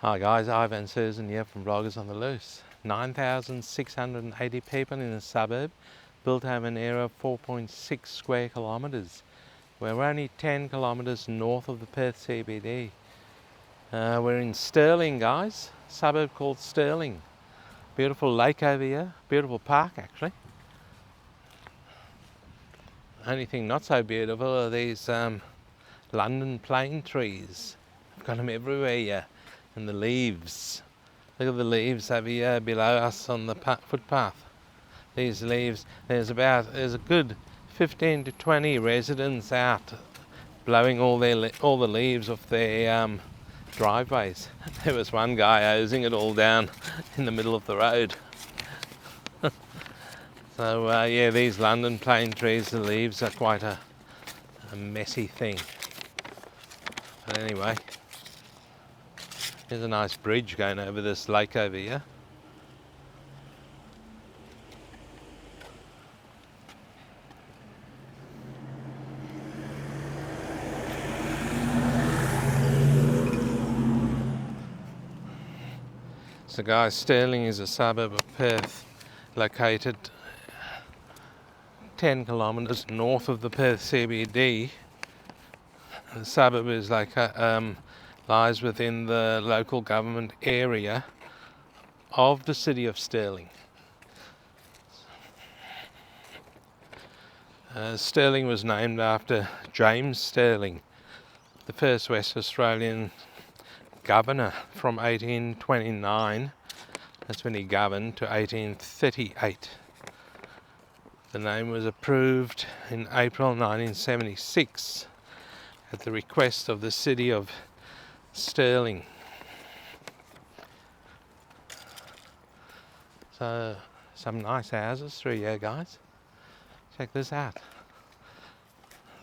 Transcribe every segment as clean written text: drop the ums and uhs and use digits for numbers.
Hi guys, Ivan and Susan here from Bloggers on the Loose. 9,680 people in the suburb, built over an area of 4.6 square kilometres. We're only 10 kilometres north of the Perth CBD. We're in Stirling, guys, suburb called Stirling. Beautiful lake over here, beautiful park actually. Only thing not so beautiful are these London plane trees. I've got them everywhere here. And the leaves. Look at the leaves over here below us on the footpath. These leaves, there's a good 15 to 20 residents out blowing all the leaves off their driveways. There was one guy hosing it all down in the middle of the road. So yeah, these London plane trees, the leaves are quite a messy thing. But anyway, there's a nice bridge going over this lake over here. So guys, Stirling is a suburb of Perth, located 10 kilometres north of the Perth CBD. The suburb is lies within the local government area of the city of Stirling. Stirling was named after James Stirling, the first West Australian governor from 1829, that's when he governed, to 1838. The name was approved in April 1976 at the request of the city of Stirling. So some nice houses through here, guys. Check this out.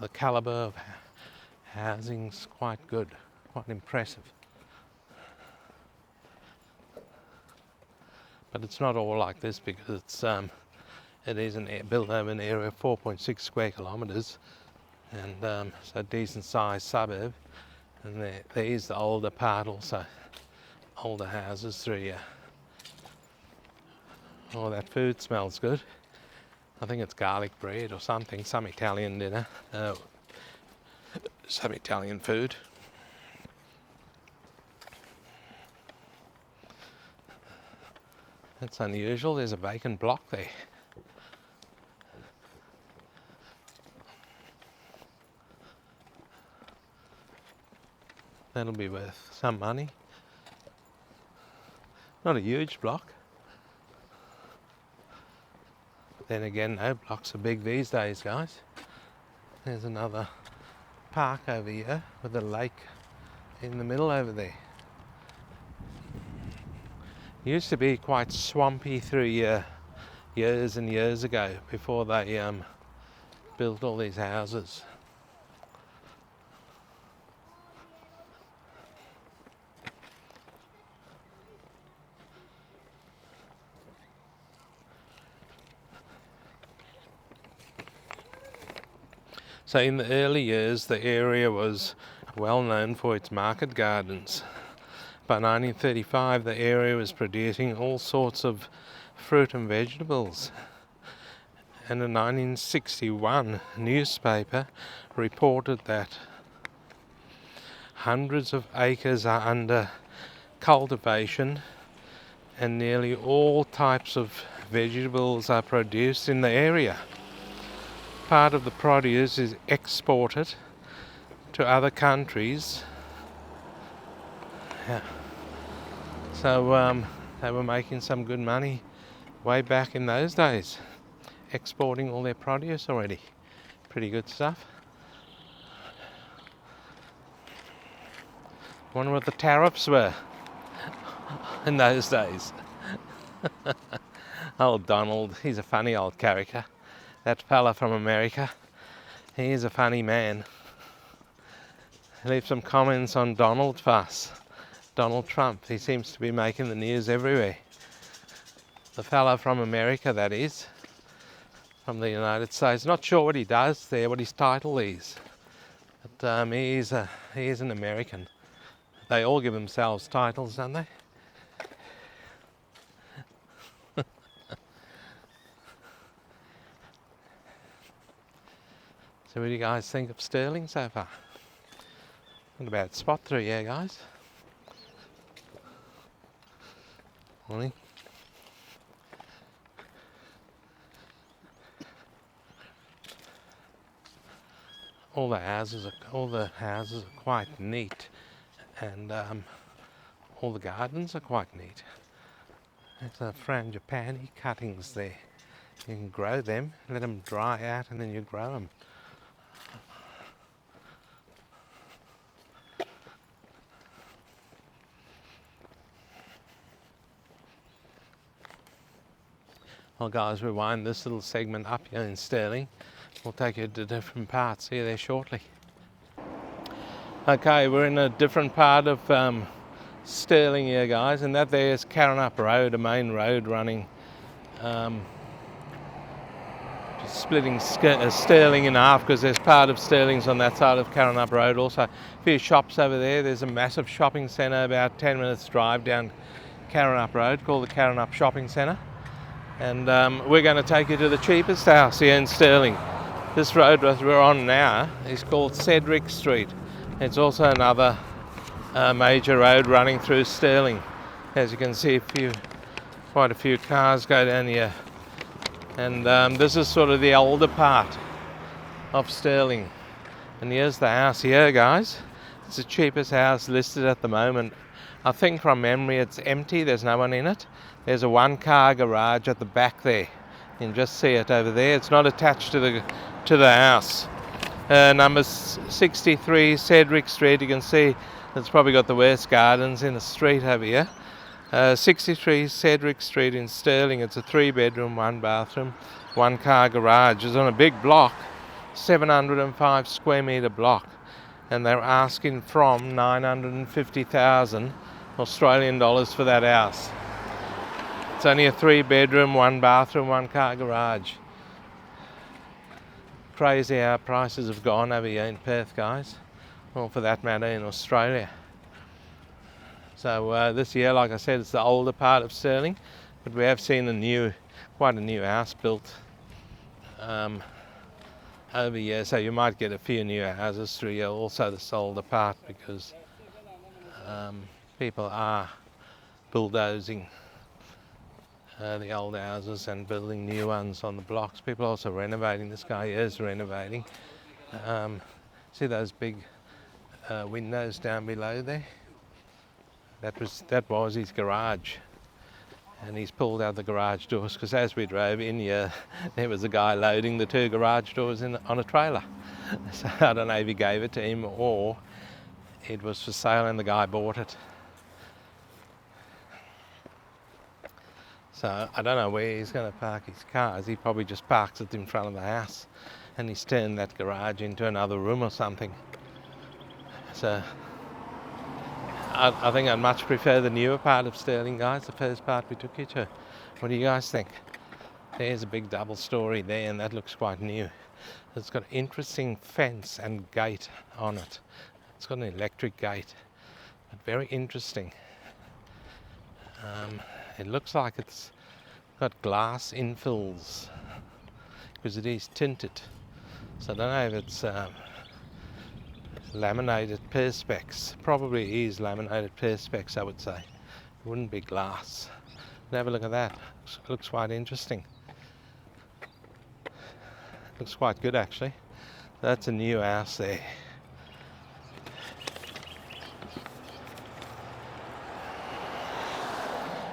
The calibre of housing's quite good, quite impressive. But it's not all like this because it is built over an area of 4.6 square kilometres, and so a decent sized suburb. And there is the older part also, older houses through here. Oh, that food smells good. I think it's garlic bread or something, some Italian dinner, some Italian food. That's unusual, there's a vacant block there. That'll be worth some money. Not a huge block. Then again, no blocks are big these days, guys. There's another park over here with a lake in the middle over there. It used to be quite swampy through here years and years ago before they built all these houses. So in the early years, the area was well known for its market gardens. By 1935, the area was producing all sorts of fruit and vegetables. And a 1961 newspaper reported that hundreds of acres are under cultivation and nearly all types of vegetables are produced in the area. Part of the produce is exported to other countries. Yeah. So they were making some good money way back in those days, exporting all their produce already. Pretty good stuff. Wonder what the tariffs were in those days. Old Donald, he's a funny old character. That fella from America, he is a funny man. Leave some comments on Donald for us. Donald Trump, he seems to be making the news everywhere. The fella from America, that is, from the United States. Not sure what he does there, what his title is. But he is an American. They all give themselves titles, don't they? So what do you guys think of Stirling so far? Not a bad spot through here, guys. Morning. All the houses are quite neat, and all the gardens are quite neat. There's a frangipani cuttings there. You can grow them, let them dry out, and then you grow them. Well guys, we'll wind this little segment up here in Stirling. We'll take you to different parts here there shortly. Okay, we're in a different part of Stirling here, guys, and that there is Carrinup Road, a main road running, just splitting Stirling in half, because there's part of Stirling's on that side of Carrinup Road. Also a few shops over there. There's a massive shopping centre about 10 minutes drive down Carrinup Road called the Carrinup Shopping Centre. And we're going to take you to the cheapest house here in Stirling. This road that we're on now is called Cedric Street. It's also another major road running through Stirling. As you can see, quite a few cars go down here. And this is sort of the older part of Stirling. And here's the house here, guys. It's the cheapest house listed at the moment. I think from memory it's empty, there's no one in it. There's a one-car garage at the back there. You can just see it over there. It's not attached to the house. Number 63 Cedric Street. You can see it's probably got the worst gardens in the street over here. 63 Cedric Street in Stirling. It's a 3-bedroom, 1-bathroom, 1-car garage. It's on a big block, 705 square metre block, and they're asking from 950,000 Australian dollars for that house. It's only a 3-bedroom, 1-bathroom, 1-car garage. Crazy how prices have gone over here in Perth, guys. Or for that matter in Australia. So this year, like I said, it's the older part of Stirling, but we have seen quite a new house built over here. So you might get a few new houses through here, also this older part, because people are bulldozing the old houses and building new ones on the blocks. People are also renovating. This guy is renovating. See those big windows down below there? That was his garage, and he's pulled out the garage doors, because as we drove in here, there was a guy loading the 2 garage doors on a trailer. So I don't know if he gave it to him or it was for sale and the guy bought it. So I don't know where he's going to park his cars. He probably just parks it in front of the house, and he's turned that garage into another room or something. So I think I'd much prefer the newer part of Stirling, guys, the first part we took you to. What do you guys think? There's a big double story there, and that looks quite new. It's got an interesting fence and gate on it. It's got an electric gate, but very interesting. It looks like it's got glass infills, because it is tinted. So I don't know if it's laminated perspex. Probably is laminated perspex, I would say. It wouldn't be glass. But have a look at that. Looks quite interesting. Looks quite good, actually. That's a new house there.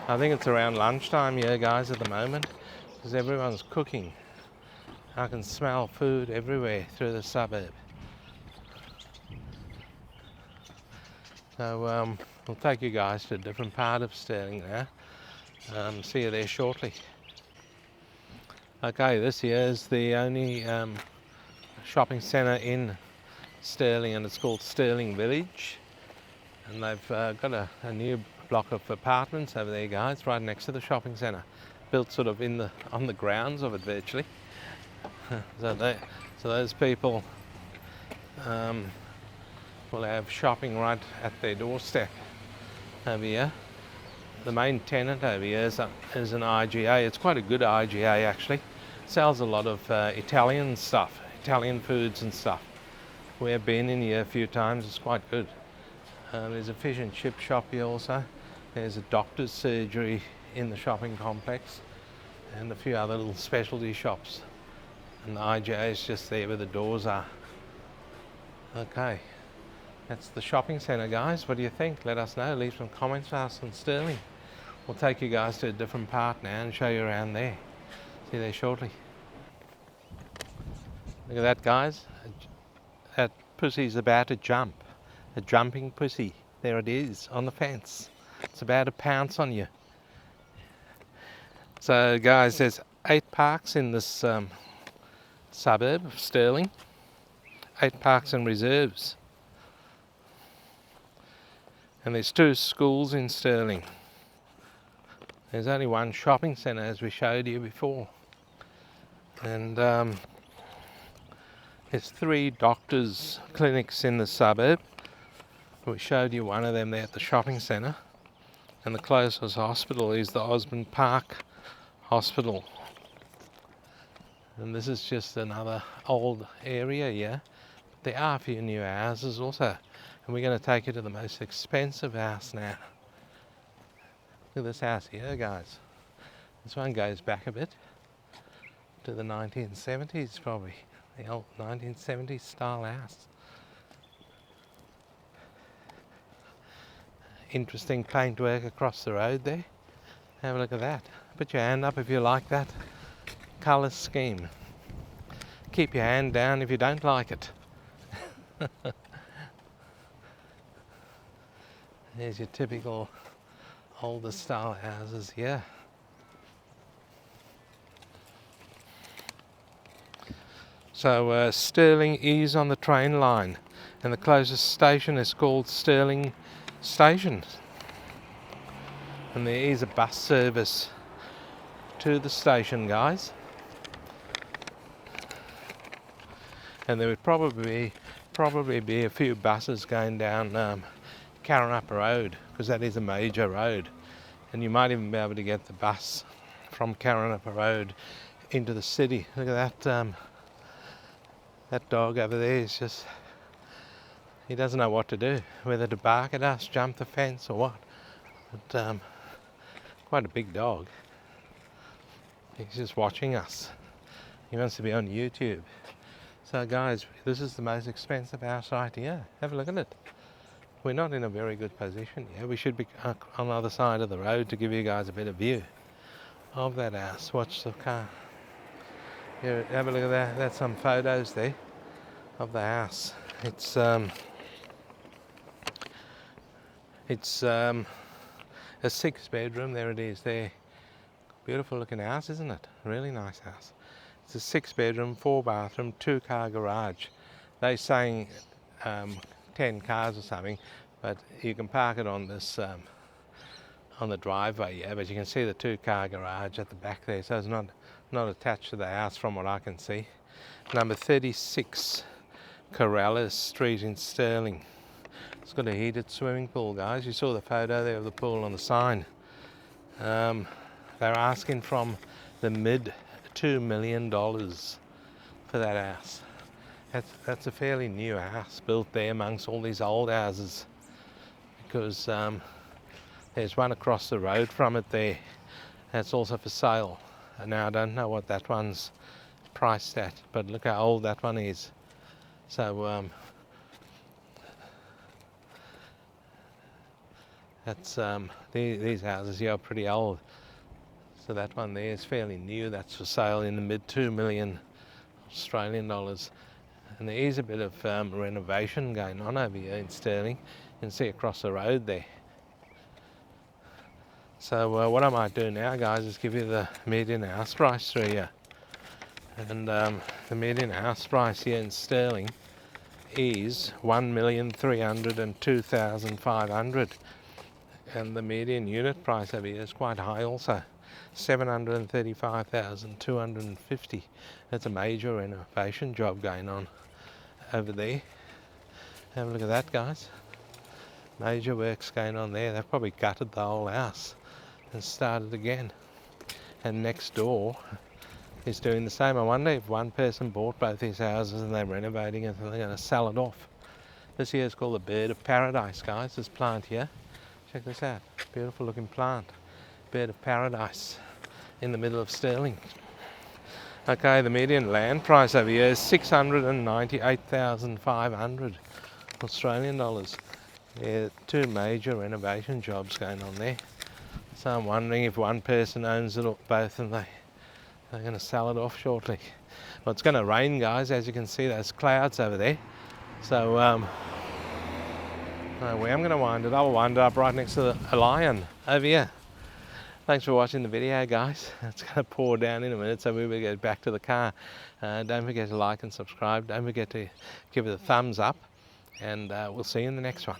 I think it's around lunchtime here, guys, at the moment, because everyone's cooking. I can smell food everywhere through the suburb. So we'll take you guys to a different part of Stirling now. See you there shortly. Okay, this here is the only shopping centre in Stirling, and it's called Stirling Village. And they've got a new block of apartments over there, guys, right next to the shopping centre, built sort of on the grounds of it virtually. So those people will have shopping right at their doorstep over here. The main tenant over here is an IGA. It's quite a good IGA actually. Sells a lot of Italian stuff, Italian foods and stuff. We have been in here a few times. It's quite good. There's a fish and chip shop here also. There's a doctor's surgery in the shopping complex and a few other little specialty shops. And the IGA is just there where the doors are. Okay, that's the shopping centre, guys. What do you think? Let us know. Leave some comments for us on Stirling. We'll take you guys to a different part now and show you around there. See you there shortly. Look at that, guys. That pussy's about to jump. A jumping pussy. There it is on the fence. It's about to pounce on you. So guys, there's 8 parks in this suburb of Stirling. 8 parks and reserves. And there's 2 schools in Stirling. There's only 1 shopping centre as we showed you before. And there's 3 doctors' clinics in the suburb. We showed you one of them there at the shopping centre. And the closest hospital is the Osborne Park Hospital. And this is just another old area here. There are a few new houses also. And we're going to take you to the most expensive house now. Look at this house here, guys. This one goes back a bit to the 1970s probably. The old 1970s style house. Interesting paintwork across the road there. Have a look at that. Put your hand up if you like that colour scheme. Keep your hand down if you don't like it. There's your typical older style houses here. So Stirling is on the train line and the closest station is called Stirling Station. And there is a bus service to the station, guys. And there would probably be a few buses going down Karrinyup Road, because that is a major road. And you might even be able to get the bus from Karrinyup Road into the city. Look at that, that dog over there is just, he doesn't know what to do, whether to bark at us, jump the fence or what. But quite a big dog. He's just watching us. He wants to be on YouTube. So guys, this is the most expensive house right here. Have a look at it. We're not in a very good position here. We should be on the other side of the road to give you guys a better view of that house. Watch the car. Here, have a look at that. That's some photos there of the house. It's a 6-bedroom. There it is there. Beautiful looking house, isn't it? Really nice house. It's a 6-bedroom, 4-bathroom, 2-car garage. They're saying 10 cars or something, but you can park it on this on the driveway, yeah. But you can see the 2-car garage at the back there, so it's not attached to the house from what I can see. Number 36 Corrales Street in Stirling. It's got a heated swimming pool, guys. You saw the photo there of the pool on the sign. They're asking from the mid $2 million for that house. That's a fairly new house built there amongst all these old houses, because there's one across the road from it there that's also for sale. And now I don't know what that one's priced at, but look how old that one is. So that's these houses here are pretty old. So that one there is fairly new. That's for sale in the mid $2 million Australian dollars. And there is a bit of renovation going on over here in Stirling. You can see across the road there. So what I might do now, guys, is give you the median house price through here. And the median house price here in Stirling is $1,302,500. And the median unit price over here is quite high also. $735,250. That's a major renovation job going on over there. Have a look at that, guys. Major works going on there. They've probably gutted the whole house and started again. And next door is doing the same. I wonder if one person bought both these houses and they're renovating it and they're going to sell it off. This here is called the Bird of Paradise, guys. This plant here. Check this out. Beautiful looking plant. Bird of Paradise in the middle of Stirling. Okay, the median land price over here is 698,500 Australian dollars. Yeah, two major renovation jobs going on there. So I'm wondering if one person owns it or both and they're going to sell it off shortly. Well, it's going to rain, guys, as you can see those clouds over there. So where I'm going to wind it, I'll wind it up right next to a lion over here. Thanks for watching the video, guys. It's going to pour down in a minute, so we will get back to the car. Don't forget to like and subscribe. Don't forget to give it a thumbs up, and we'll see you in the next one.